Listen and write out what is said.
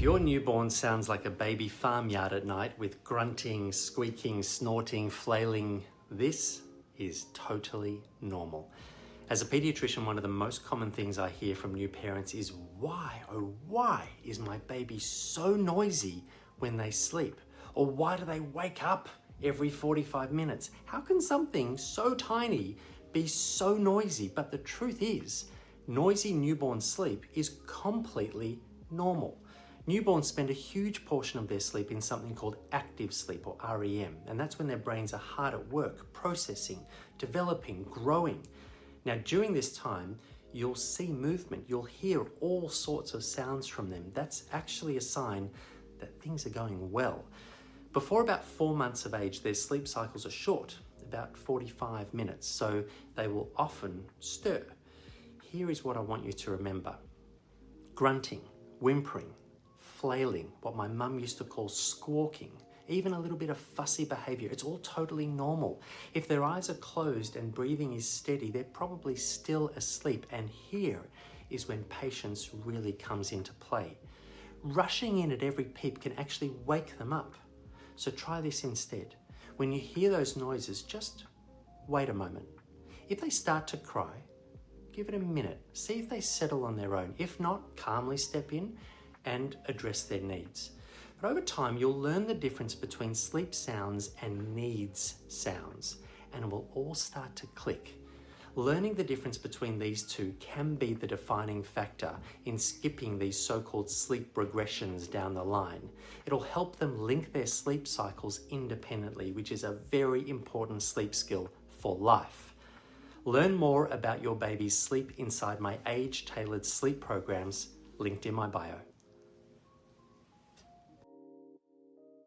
If your newborn sounds like a baby farmyard at night with grunting, squeaking, snorting, flailing, this is totally normal. As a pediatrician, one of the most common things I hear from new parents is why, oh why is my baby so noisy when they sleep? Or why do they wake up every 45 minutes? How can something so tiny be so noisy? But the truth is, noisy newborn sleep is completely normal. Newborns spend a huge portion of their sleep in something called active sleep, or REM, and that's when their brains are hard at work, processing, developing, growing. Now, during this time, you'll see movement, you'll hear all sorts of sounds from them. That's actually a sign that things are going well. Before about 4 months of age, their sleep cycles are short, about 45 minutes, so they will often stir. Here is what I want you to remember. Grunting, whimpering, flailing, what my mum used to call squawking, even a little bit of fussy behavior, it's all totally normal. If their eyes are closed and breathing is steady, they're probably still asleep, and here is when patience really comes into play. Rushing in at every peep can actually wake them up. So try this instead. When you hear those noises, just wait a moment. If they start to cry, give it a minute. See if they settle on their own. If not, calmly step in and address their needs. But over time, you'll learn the difference between sleep sounds and needs sounds, and it will all start to click. Learning the difference between these two can be the defining factor in skipping these so-called sleep regressions down the line. It'll help them link their sleep cycles independently, which is a very important sleep skill for life. Learn more about your baby's sleep inside my age-tailored sleep programs linked in my bio.